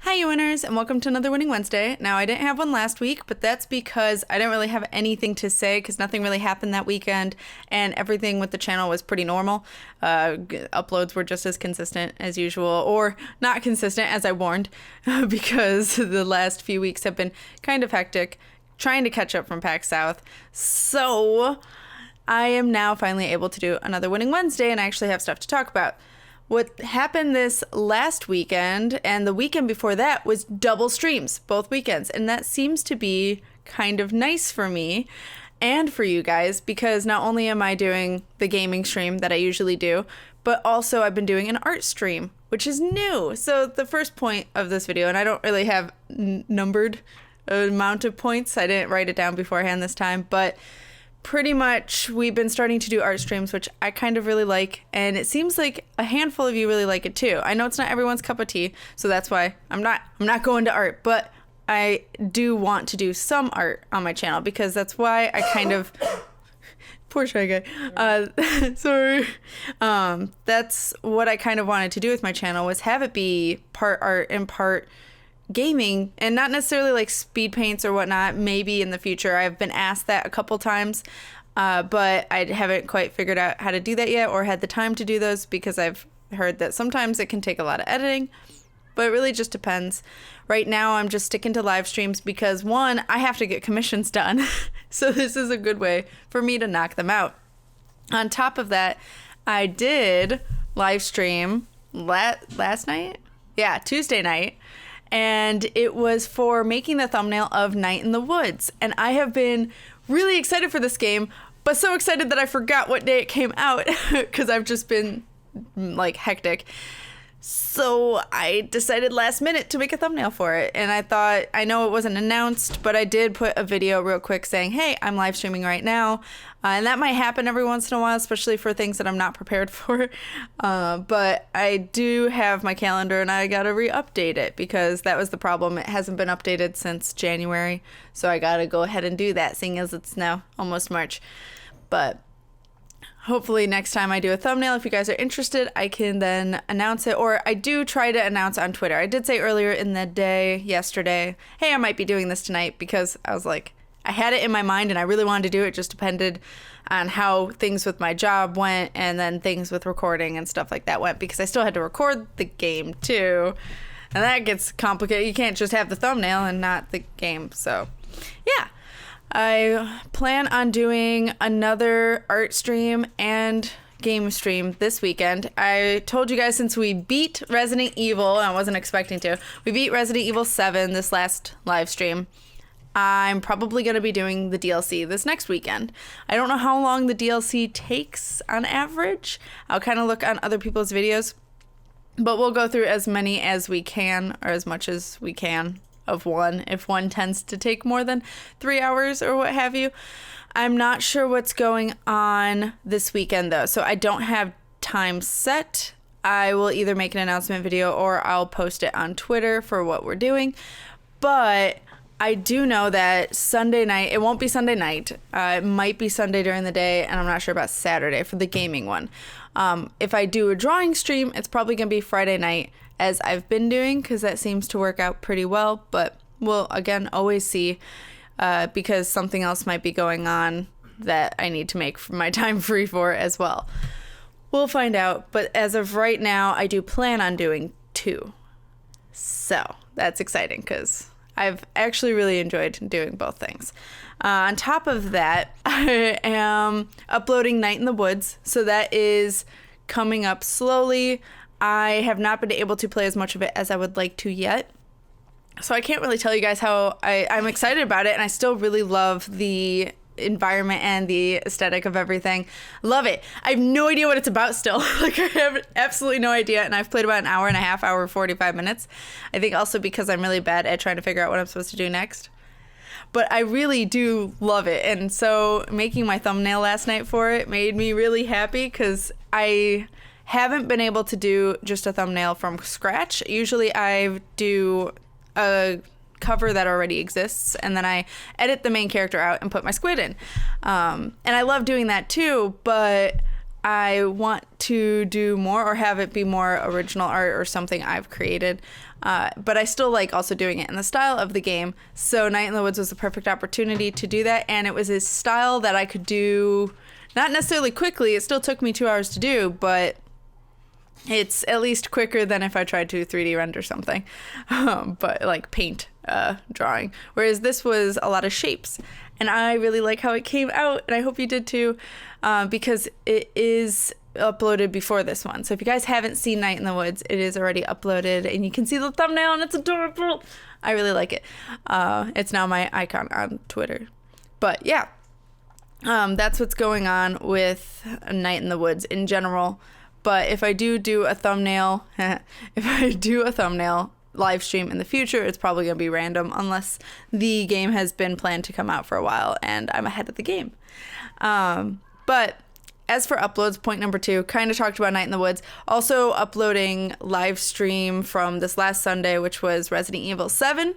Hi, you winners, and welcome to another Winning Wednesday. Now, I didn't have one last week, but that's because I didn't really have anything to say because nothing really happened that weekend, and everything with the channel was pretty normal. Uploads were just as consistent as usual, or not consistent as I warned, because the last few weeks have been kind of hectic, trying to catch up from PAX South. So, I am now finally able to do another Winning Wednesday, and I actually have stuff to talk about. What happened this last weekend and the weekend before that was double streams, both weekends. And that seems to be kind of nice for me and for you guys because not only am I doing the gaming stream that I usually do, but also I've been doing an art stream, which is new. So the first point of this video, and I don't really have numbered amount of points. I didn't write it down beforehand this time, but pretty much we've been starting to do art streams, which I kind of really like, and it seems like a handful of you really like it too. I know it's not everyone's cup of tea, so that's why I'm not going to art, but I do want to do some art on my channel because that's why I kind of poor shy guy. Sorry. That's what I kind of wanted to do with my channel, was have it be part art and part gaming, and not necessarily like speed paints or whatnot. Maybe in the future. I've been asked that a couple times, but I haven't quite figured out how to do that yet or had the time to do those because I've heard that sometimes it can take a lot of editing, but it really just depends. Right now I'm just sticking to live streams because one, I have to get commissions done. So this is a good way for me to knock them out. On top of that, I did live stream last night? Yeah, Tuesday night. And it was for making the thumbnail of Night in the Woods. And I have been really excited for this game, but so excited that I forgot what day it came out because I've just been like hectic. So I decided last minute to make a thumbnail for it. And I thought, I know it wasn't announced, but I did put a video real quick saying, hey, I'm live streaming right now. And that might happen every once in a while, especially for things that I'm not prepared for. But I do have my calendar and I got to re-update it because that was the problem. It hasn't been updated since January. So I got to go ahead and do that, seeing as it's now almost March. But hopefully next time I do a thumbnail, if you guys are interested, I can then announce it. Or I do try to announce on Twitter. I did say earlier in the day, yesterday, hey, I might be doing this tonight because I was like, I had it in my mind and I really wanted to do it. It just depended on how things with my job went and then things with recording and stuff like that went because I still had to record the game too. And that gets complicated. You can't just have the thumbnail and not the game. So yeah. I plan on doing another art stream and game stream this weekend. I told you guys since we beat Resident Evil, and I wasn't expecting to, we beat Resident Evil 7 this last live stream. I'm probably going to be doing the DLC this next weekend. I don't know how long the DLC takes on average. I'll kind of look on other people's videos, but we'll go through as many as we can or as much as we can of one, if one tends to take more than 3 hours or what have you. I'm not sure what's going on this weekend though, so I don't have time set. I will either make an announcement video or I'll post it on Twitter for what we're doing, but I do know that Sunday night, it won't be Sunday night, it might be Sunday during the day, and I'm not sure about Saturday for the gaming one. If I do a drawing stream, it's probably going to be Friday night, as I've been doing, because that seems to work out pretty well, but we'll, again, always see, because something else might be going on that I need to make my time free for as well. We'll find out, but as of right now, I do plan on doing 2. So, that's exciting, because I've actually really enjoyed doing both things. On top of that, I am uploading Night in the Woods, so that is coming up slowly. I have not been able to play as much of it as I would like to yet, so I can't really tell you guys how I'm excited about it, and I still really love the environment and the aesthetic of everything. Love it. I have no idea what it's about still. Like, I have absolutely no idea, and I've played about an hour and a half, 45 minutes. I think also because I'm really bad at trying to figure out what I'm supposed to do next. But I really do love it, and so making my thumbnail last night for it made me really happy because I haven't been able to do just a thumbnail from scratch. Usually I do a cover that already exists, and then I edit the main character out and put my squid in. And I love doing that too, but I want to do more or have it be more original art or something I've created. But I still like also doing it in the style of the game. So Night in the Woods was the perfect opportunity to do that. And it was a style that I could do not necessarily quickly. It still took me 2 hours to do, but it's at least quicker than if I tried to 3D render something, but like paint drawing. Whereas this was a lot of shapes. And I really like how it came out, and I hope you did too, because it is uploaded before this one. So if you guys haven't seen Night in the Woods, it is already uploaded, and you can see the thumbnail, and it's adorable. I really like it. It's now my icon on Twitter. But yeah, that's what's going on with Night in the Woods in general. But if I do a thumbnail, live stream in the future, it's probably going to be random unless the game has been planned to come out for a while and I'm ahead of the game. But as for uploads, point number 2, kind of talked about Night in the Woods. Also uploading live stream from this last Sunday, which was Resident Evil 7.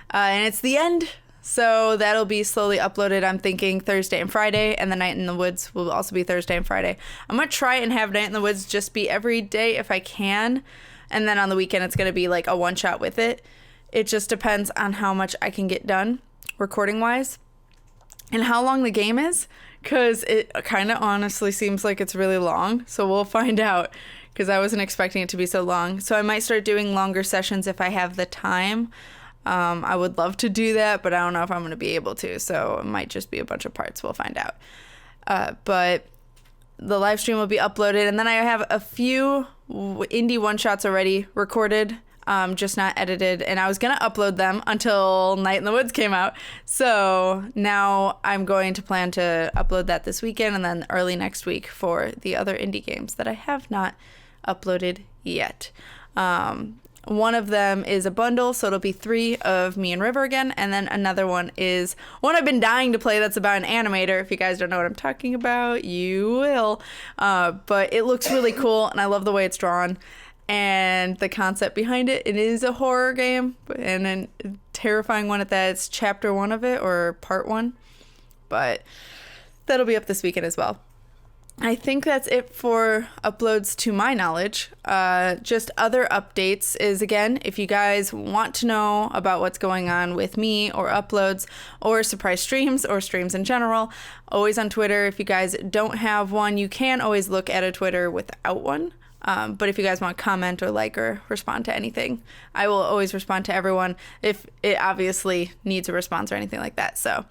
And it's the end. So that'll be slowly uploaded, I'm thinking Thursday and Friday, and the Night in the Woods will also be Thursday and Friday. I'm going to try and have Night in the Woods just be every day if I can. And then on the weekend, it's going to be like a one-shot with it. It just depends on how much I can get done, recording-wise, and how long the game is, because it kind of honestly seems like it's really long. So we'll find out, because I wasn't expecting it to be so long. So I might start doing longer sessions if I have the time. I would love to do that, but I don't know if I'm going to be able to. So it might just be a bunch of parts. We'll find out. But the live stream will be uploaded, and then I have a few indie one-shots already recorded, just not edited, and I was gonna upload them until Night in the Woods came out. So now I'm going to plan to upload that this weekend and then early next week for the other indie games that I have not uploaded yet. One of them is a bundle, so it'll be 3 of me and River again, and then another one is one I've been dying to play that's about an animator. If you guys don't know what I'm talking about, you will. But it looks really cool, and I love the way it's drawn, and the concept behind it. It is a horror game, and a terrifying one at that. It's chapter 1 of it, or part 1, but that'll be up this weekend as well. I think that's it for uploads to my knowledge. Just other updates is, again, if you guys want to know about what's going on with me or uploads or surprise streams or streams in general, always on Twitter. If you guys don't have one, you can always look at a Twitter without one. But if you guys want to comment or like or respond to anything, I will always respond to everyone if it obviously needs a response or anything like that. So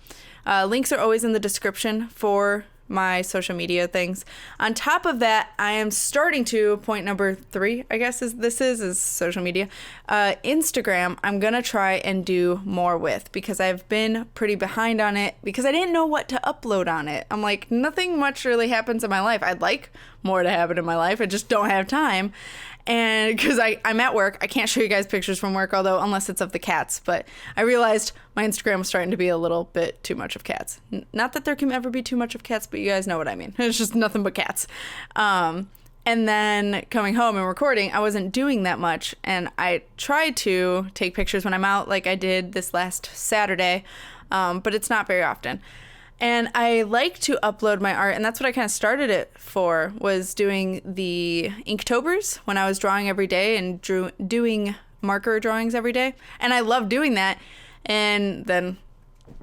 links are always in the description for my social media things. On top of that, I am starting to, point number 3, I guess is social media. Instagram, I'm gonna try and do more with, because I've been pretty behind on it because I didn't know what to upload on it. I'm like, nothing much really happens in my life. I'd like more to happen in my life. I just don't have time. And because I'm at work, I can't show you guys pictures from work, although unless it's of the cats. But I realized my Instagram was starting to be a little bit too much of cats. Not that there can ever be too much of cats, but you guys know what I mean. It's just nothing but cats. And then coming home and recording, I wasn't doing that much. And I tried to take pictures when I'm out, like I did this last Saturday, but it's not very often. And I like to upload my art, and that's what I kind of started it for, was doing the Inktober's when I was drawing every day and doing marker drawings every day. And I love doing that. And then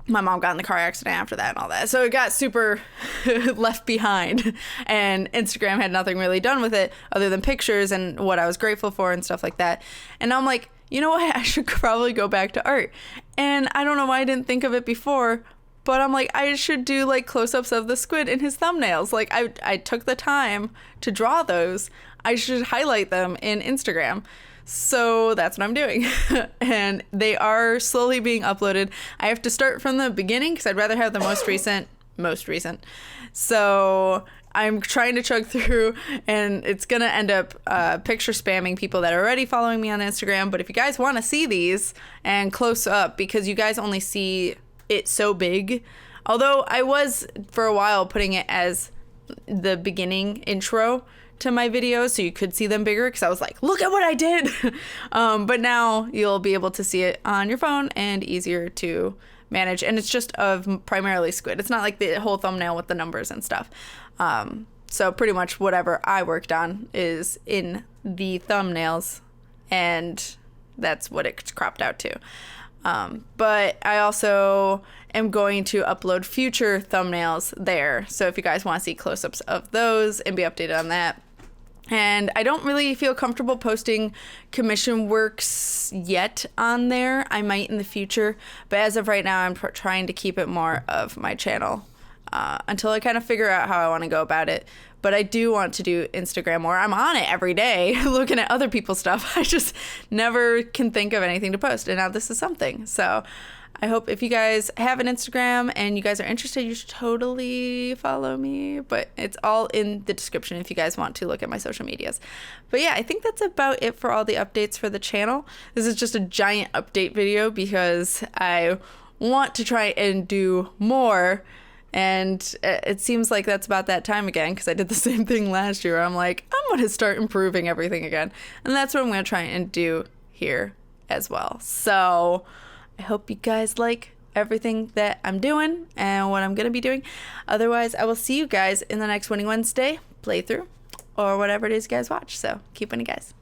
my mom got in the car accident after that and all that. So it got super left behind. And Instagram had nothing really done with it other than pictures and what I was grateful for and stuff like that. And now I'm like, you know what? I should probably go back to art. And I don't know why I didn't think of it before, but I'm like, I should do like close-ups of the squid in his thumbnails. Like I took the time to draw those. I should highlight them in Instagram. So that's what I'm doing. And they are slowly being uploaded. I have to start from the beginning because I'd rather have the most recent. So I'm trying to chug through, and it's going to end up picture spamming people that are already following me on Instagram. But if you guys want to see these and close up, because you guys only see it so big, although I was for a while putting it as the beginning intro to my videos so you could see them bigger, because I was like, look at what I did. But now you'll be able to see it on your phone and easier to manage, and it's just of primarily squid. It's not like the whole thumbnail with the numbers and stuff. So pretty much whatever I worked on is in the thumbnails, and that's what it's cropped out to. But I also am going to upload future thumbnails there. So if you guys want to see close-ups of those and be updated on that. And I don't really feel comfortable posting commission works yet on there. I might in the future, but as of right now, I'm trying to keep it more of my channel until I kind of figure out how I want to go about it. But I do want to do Instagram more. I'm on it every day looking at other people's stuff. I just never can think of anything to post, and now this is something. So I hope if you guys have an Instagram and you guys are interested, you should totally follow me. But it's all in the description if you guys want to look at my social medias. But yeah, I think that's about it for all the updates for the channel. This is just a giant update video because I want to try and do more. And it seems like that's about that time again, because I did the same thing last year. I'm like, I'm going to start improving everything again. And that's what I'm going to try and do here as well. So I hope you guys like everything that I'm doing and what I'm going to be doing. Otherwise, I will see you guys in the next Winning Wednesday playthrough or whatever it is you guys watch. So keep winning, guys.